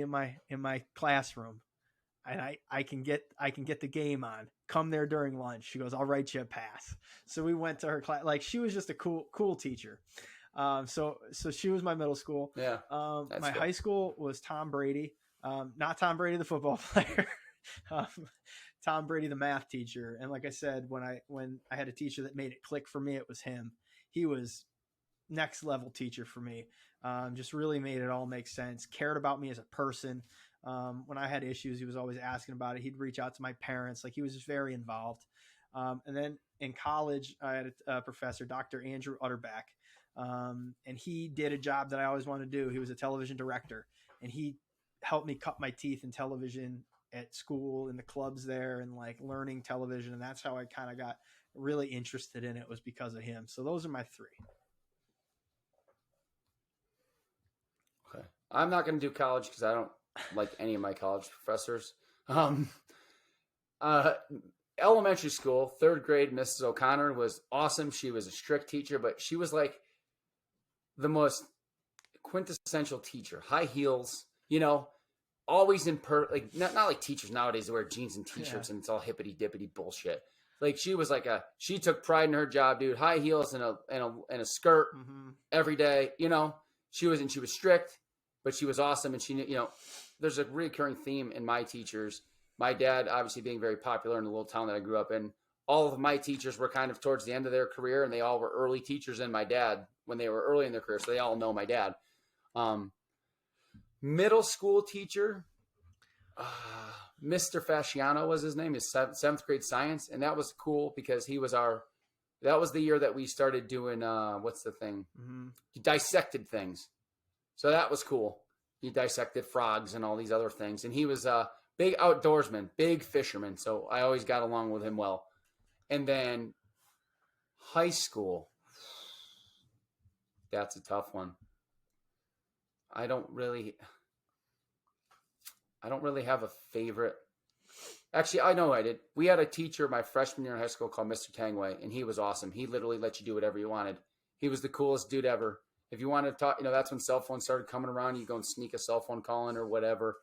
in my classroom, and I can get the game on. Come there during lunch." She goes, "I'll write you a pass." So we went to her class. Like, she was just a cool teacher. So she was my middle school.
Yeah.
My high school was Tom Brady. Not Tom Brady, the football player. Tom Brady, the math teacher. And like I said, when I had a teacher that made it click for me, it was him. He was next level teacher for me. Just really made it all make sense. Cared about me as a person. When I had issues, he was always asking about it. He'd reach out to my parents. Like, he was just very involved. And then in college, I had a professor, Dr. Andrew Utterback. And he did a job that I always wanted to do. He was a television director, and he helped me cut my teeth in television at school, in the clubs there, and like learning television. And that's how I kind of got really interested in it, was because of him. So those are my 3.
Okay. I'm not going to do college because I don't like any of my college professors. Elementary school, 3rd grade, Mrs. O'Connor was awesome. She was a strict teacher, but she was like the most quintessential teacher. High heels, always in not like teachers nowadays that wear jeans and t-shirts and it's all hippity dippity bullshit. Like, she was she took pride in her job, dude. High heels and a skirt every day. She was strict, but she was awesome. And she knew, there's a recurring theme in my teachers. My dad, obviously being very popular in the little town that I grew up in, all of my teachers were kind of towards the end of their career, and they all were early teachers in my dad when they were early in their career. So they all know my dad. Middle school teacher, Mr. Fasciano was his name, his 7th grade science. And that was cool because that was the year that we started doing, what's the thing? He dissected things. So that was cool. He dissected frogs and all these other things. And he was a big outdoorsman, big fisherman. So I always got along with him well. And then High school. That's a tough one. I don't really have a favorite. Actually, I know I did. We had a teacher my freshman year in high school called Mr. Tangway, and he was awesome. He literally let you do whatever you wanted. He was the coolest dude ever. If you wanted to talk, that's when cell phones started coming around. You go and sneak a cell phone call in or whatever.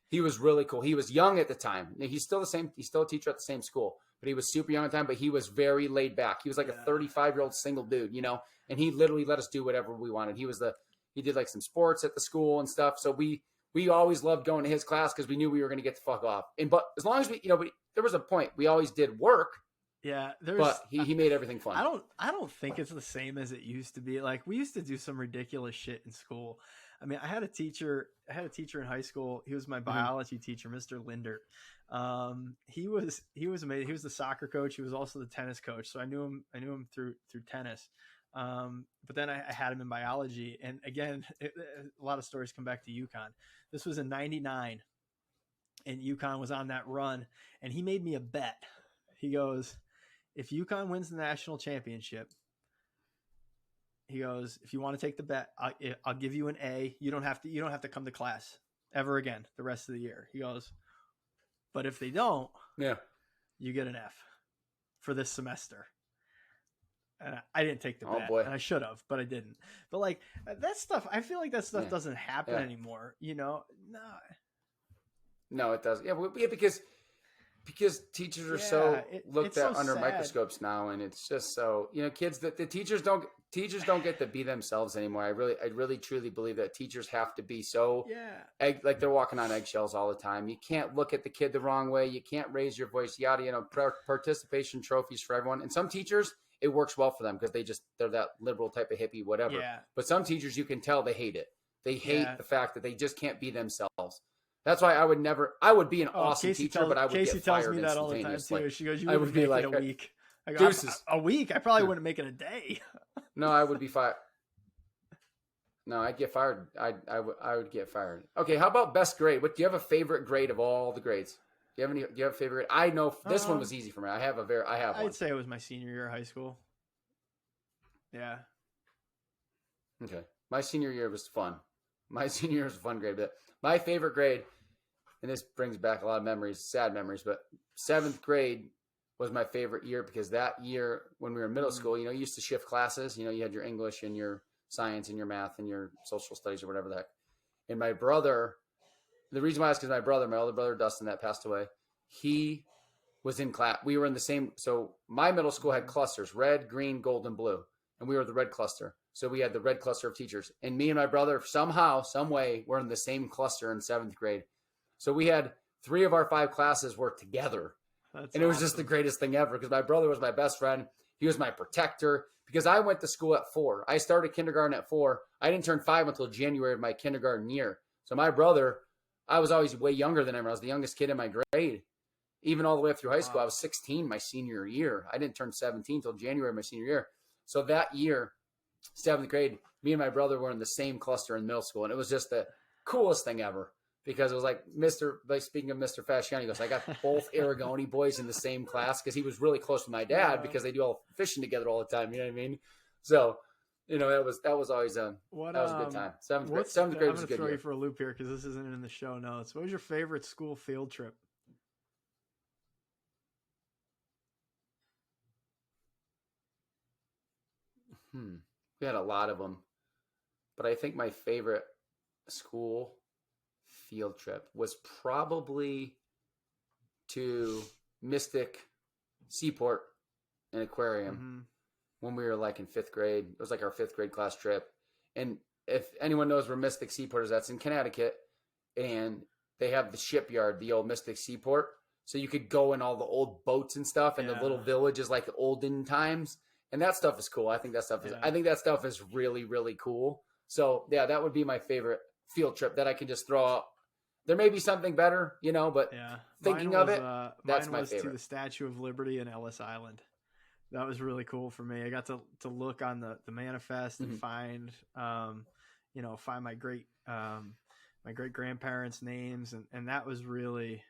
He was really cool. He was young at the time. He's still the same. He's still a teacher at the same school, but he was super young at the time. But he was very laid back. He was like a 35-year-old single dude, and he literally let us do whatever we wanted. He did like some sports at the school and stuff. So we always loved going to his class because we knew we were going to get the fuck off. But as long as but there was a point. We always did work.
Yeah,
but he made everything fun.
I don't think it's the same as it used to be. Like, we used to do some ridiculous shit in school. I mean, I had a teacher in high school. He was my biology teacher, Mr. Linder. He was amazing. He was the soccer coach. He was also the tennis coach. So I knew him through tennis. But then I had him in biology. And again, a lot of stories come back to UConn. This was in '99, and UConn was on that run, and he made me a bet. He goes, if UConn wins the national championship, he goes, if you want to take the bet, I'll give you an A. You don't have to come to class ever again the rest of the year. He goes, but if they don't, you get an F for this semester. And I didn't take the bet, and I should have, but I didn't. But like that stuff, I feel like that stuff doesn't happen anymore.
No, it doesn't. Yeah, because teachers are so looked at under microscopes now, and it's just so kids that the teachers don't get to be themselves anymore. I really truly believe that teachers have to be so like they're walking on eggshells all the time. You can't look at the kid the wrong way. You can't raise your voice. Participation trophies for everyone. And some teachers, it works well for them because they're that liberal type of hippie, whatever. Yeah. But some teachers, you can tell they hate it. They hate the fact that they just can't be themselves. That's why I would be an awesome teacher, but I would
Casey
get fired
tells me that all the time too. She goes, you would make it a week. I go,
deuces.
A week? I probably wouldn't make it a day.
No, I would be fired. No, I'd get fired. I would get fired. Okay, how about best grade? Do you have a favorite grade of all the grades? Do you have a favorite grade? I know this one was easy for me. I have one.
I'd say it was my senior year of high school. Yeah.
Okay. My senior year was fun. My senior year was a fun grade, but my favorite grade, and this brings back a lot of memories, sad memories, but 7th grade was my favorite year because that year when we were in middle school, you used to shift classes. You had your English and your science and your math and your social studies or whatever the heck. And my brother, the reason why is because my older brother, Dustin, that passed away, he was in class. We were in the same. So my middle school had clusters, red, green, gold, and blue. And we were the red cluster. So we had the red cluster of teachers. And me and my brother, somehow, some way, were in the same cluster in 7th grade. So we had 3 of our 5 classes were together. That's and it was awesome. Just the greatest thing ever because my brother was my best friend. He was my protector because I went to school at 4. I started kindergarten at 4. I didn't turn 5 until January of my kindergarten year. So my brother, I was always way younger than him. I was the youngest kid in my grade. Even all the way up through high school, I was 16 my senior year. I didn't turn 17 until January of my senior year. So that year, 7th grade, me and my brother were in the same cluster in middle school. And it was just the coolest thing ever because it was like speaking of Mr. Fasciani, he goes, I got both Aragoni boys in the same class because he was really close with my dad because they do all fishing together all the time. You know what I mean? So, that was always that was a good time. 7th grade was a good year. I'm going to
throw you for a loop here because this isn't in the show notes. What was your favorite school field trip?
We had a lot of them, but I think my favorite school field trip was probably to Mystic Seaport and Aquarium when we were like in 5th grade. It was like our 5th grade class trip. And if anyone knows where Mystic Seaport is, that's in Connecticut. And they have the shipyard, the old Mystic Seaport. So you could go in all the old boats and stuff and the little villages like olden times. And that stuff is cool. I think that stuff is really, really cool. So yeah, that would be my favorite field trip that I can just throw out. There may be something better, but thinking of it, that's my favorite.
To the Statue of Liberty in Ellis Island. That was really cool for me. I got to look on the manifest and find my great grandparents' names. And that was really,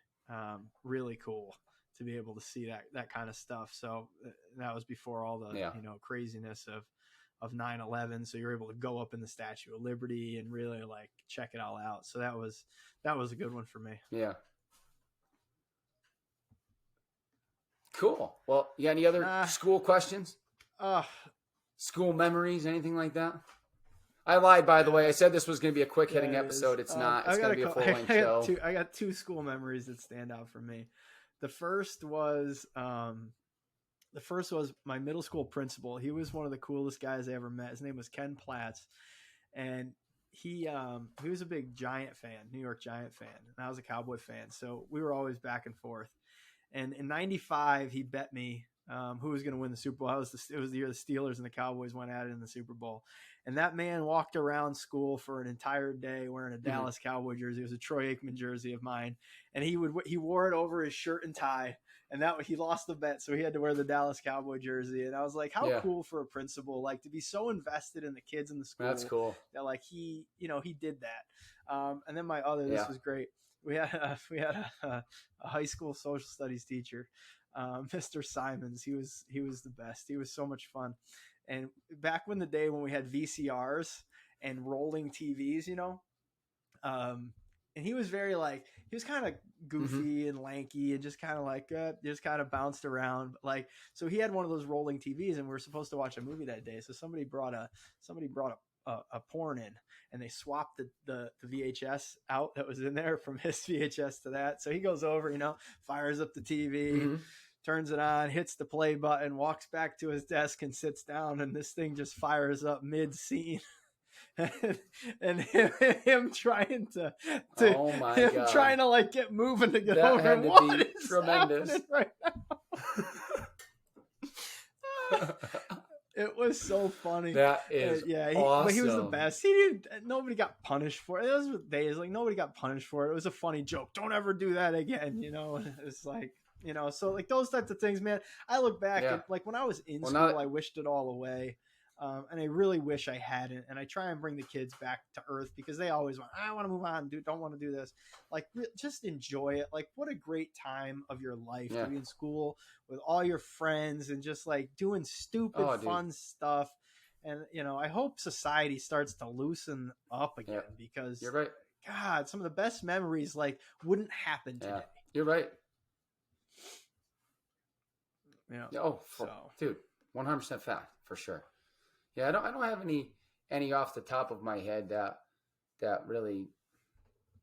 really cool. to be able to see that kind of stuff. So that was before all the, craziness of 9/11. So you're able to go up in the Statue of Liberty and really like check it all out. So that was a good one for me.
Yeah. Cool. Well, you got any other school questions? School memories, anything like that? I lied, by the way. I said this was going to be a quick hitting episode. It's not. It's going to be a full length show.
I got two school memories that stand out for me. The first was my middle school principal. He was one of the coolest guys I ever met. His name was Ken Platts, and he was a big Giant fan, New York Giant fan, and I was a Cowboy fan. So we were always back and forth. And in '95, he bet me who was going to win the Super Bowl. It was the year the Steelers and the Cowboys went at it in the Super Bowl. And that man walked around school for an entire day wearing a Dallas Cowboy jersey. It was a Troy Aikman jersey of mine. And he wore it over his shirt and tie. And he lost the bet, so he had to wear the Dallas Cowboy jersey. And I was like, how cool for a principal, like to be so invested in the kids in the school.
That's cool.
That like he did that. And then this was great. We had a high school social studies teacher, Mr. Simons. He was the best. He was so much fun. And back when we had VCRs and rolling TVs, and he was very like, he was kind of goofy and lanky and just kind of like, just kind of bounced around. Like, so he had one of those rolling TVs and we were supposed to watch a movie that day. So somebody brought a porn in, and they swapped the VHS out that was in there from his VHS to that. So he goes over, fires up the TV, turns it on, hits the play button, walks back to his desk and sits down, and this thing just fires up mid scene. and him trying to
oh my God.
trying to like get moving to get
that
over.
Had to
what
be
is
tremendous
right now? It was so funny.
That is awesome.
But he was the best. Nobody got punished for it. Those were days like nobody got punished for it. It was a funny joke. Don't ever do that again. It's like, so like those types of things, man. I look back and like when I was in school, I wished it all away. And I really wish I hadn't. And I try and bring the kids back to earth because they always want, I want to move on, dude. Don't want to do this. Like, just enjoy it. Like, what a great time of your life to be in school with all your friends and just like doing stupid, fun stuff. And, I hope society starts to loosen up again because
you're right.
God, some of the best memories like wouldn't happen today.
You're right.
Yeah.
Dude, 100% fact for sure. Yeah, I don't have any off the top of my head that really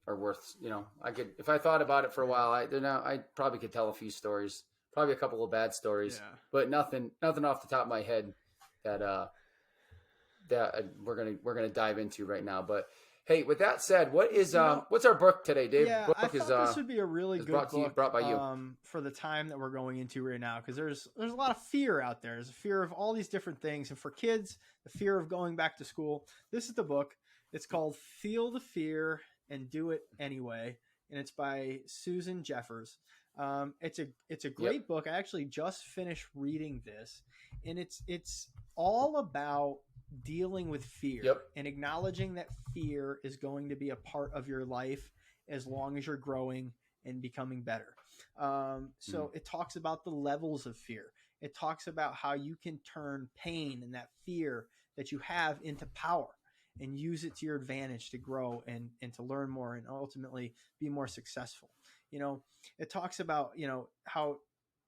are worth. I could, if I thought about it for a while, I probably could tell a few stories, probably a couple of bad stories, but nothing off the top of my head that we're gonna dive into right now. But hey, with that said, what's our book today, Dave?
Yeah,
book
I thought this would be a really good book
brought by you.
For the time that we're going into right now, because there's a lot of fear out there. There's a fear of all these different things, and for kids, the fear of going back to school. This is the book. It's called "Feel the Fear and Do It Anyway," and it's by Susan Jeffers. It's a great book. I actually just finished reading this, and it's all about dealing with fear and acknowledging that fear is going to be a part of your life as long as you're growing and becoming better. So it talks about the levels of fear. It talks about how you can turn pain and that fear that you have into power and use it to your advantage to grow and to learn more and ultimately be more successful. It talks about, how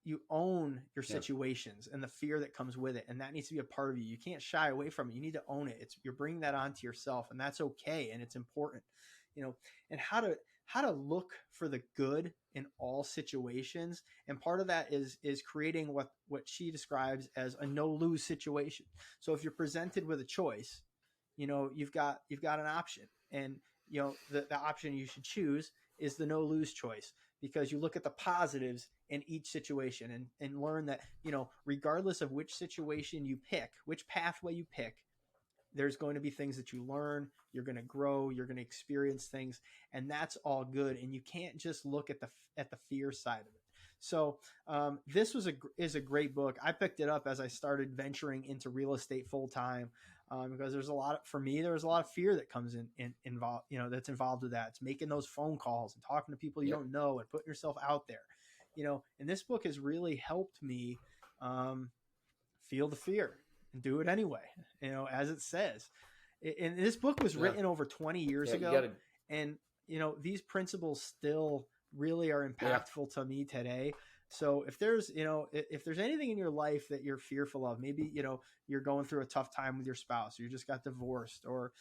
you own your situations and the fear that comes with it. And that needs to be a part of you. You can't shy away from it. You need to own it. You're bringing that onto yourself, and that's okay. And it's important, and how to look for the good in all situations. And part of that is creating what she describes as a no lose situation. So if you're presented with a choice, you've got an option, and the option you should choose is the no lose choice, because you look at the positives in each situation and learn that, regardless of which situation you pick, which pathway you pick, there's going to be things that you learn, you're going to grow, you're going to experience things, and that's all good. And you can't just look at the fear side of it. So this is a great book. I picked it up as I started venturing into real estate full time, because there's a lot of fear that comes involved, that's involved with that. It's making those phone calls and talking to people you don't know and putting yourself out there. And this book has really helped me feel the fear and do it anyway, as it says. And this book was written over 20 years ago. And, these principles still really are impactful to me today. So if there's anything in your life that you're fearful of, maybe, you're going through a tough time with your spouse, or you just got divorced, or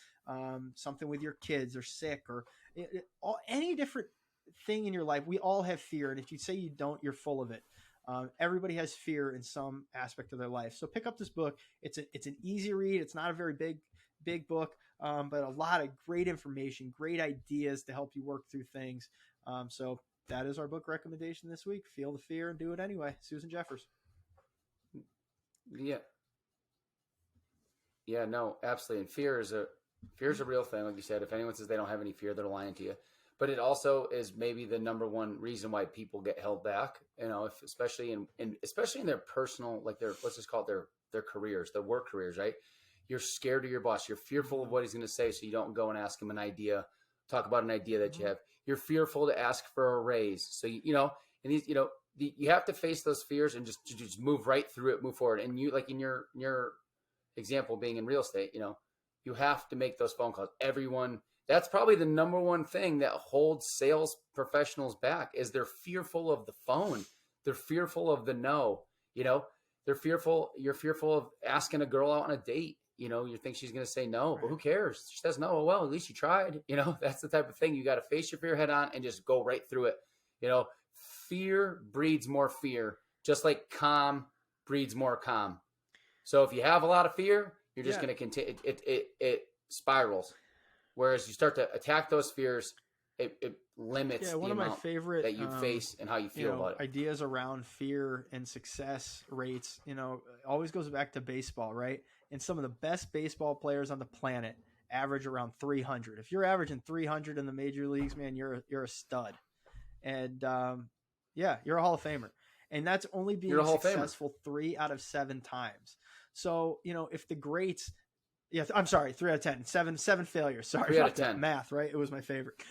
something with your kids, or sick, or any different thing in your life, we all have fear. And if you say you don't, you're full of it. Everybody has fear in some aspect of their life. So pick up this book. It's an easy read. It's not a very big book, but a lot of great information, great ideas to help you work through things. So that is our book recommendation this week. Feel the fear and do it anyway. Susan Jeffers.
Yeah, no, absolutely. And fear is a real thing. Like you said, if anyone says they don't have any fear, they're lying to you. But it also is maybe the number one reason why people get held back, especially in their personal, like let's just call it their careers, their work careers, right? You're scared of your boss. You're fearful of what he's going to say. So you don't go and ask him an idea, talk about an idea that you have. You're fearful to ask for a raise. So, you have to face those fears and just move right through it, move forward. And you, like in your example being in real estate, you have to make those phone calls. That's probably the number one thing that holds sales professionals back is they're fearful of the phone. They're fearful of the no, you're fearful of asking a girl out on a date. You think she's going to say no, but who cares? She says no. Oh, well, at least you tried. That's the type of thing. You got to face your fear head on and just go right through it. Fear breeds more fear, just like calm breeds more calm. So if you have a lot of fear, you're just going to continue. It spirals. Whereas you start to attack those fears, it limits the
one of my
amount
favorite
that you face and how you feel about it.
Ideas around fear and success rates, always goes back to baseball, right? And some of the best baseball players on the planet average around 300. If you're averaging 300 in the major leagues, man, you're a stud. And you're a Hall of Famer. And that's only being successful 3 out of 7 times. So, if the greats, I'm sorry, 3 out of 10, seven failures. Sorry,
3 out of 10.
Math, right? It was my favorite.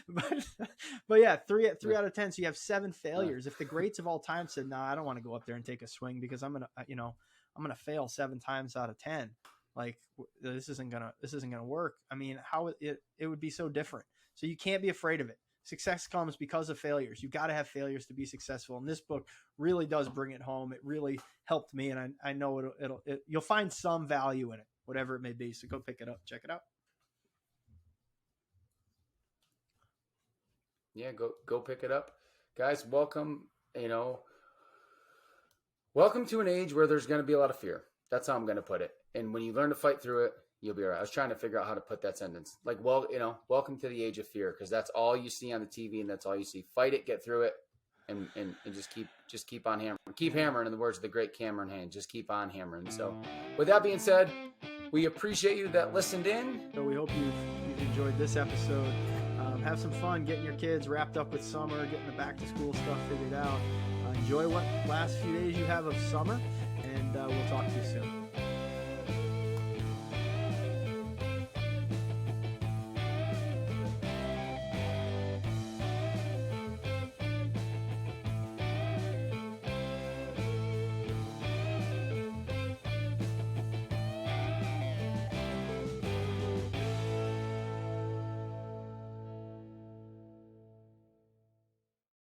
but yeah, 3 out of 10. So you have 7 failures. If the greats of all time said, "Nah, I don't want to go up there and take a swing because I'm gonna fail 7 times out of 10. Like this isn't gonna work." I mean, how it would be so different. So you can't be afraid of it. Success comes because of failures. You got to have failures to be successful. And this book really does bring it home. It really helped me, and I know you'll find some value in it, whatever it may be. So go pick it up, check it out.
Yeah, go pick it up, guys. Welcome to an age where there's going to be a lot of fear. That's how I'm going to put it. And when you learn to fight through it, you'll be all right. I was trying to figure out how to put that sentence. Like, welcome to the age of fear, because that's all you see on the TV and that's all you see. Fight it, get through it, and just keep on hammering. Keep hammering, in the words of the great Cameron Hanes. Just keep on hammering. So, with that being said, we appreciate you that listened in.
So we hope you've enjoyed this episode. Have some fun getting your kids wrapped up with summer, getting the back to school stuff figured out. Enjoy what last few days you have of summer, and we'll talk to you soon.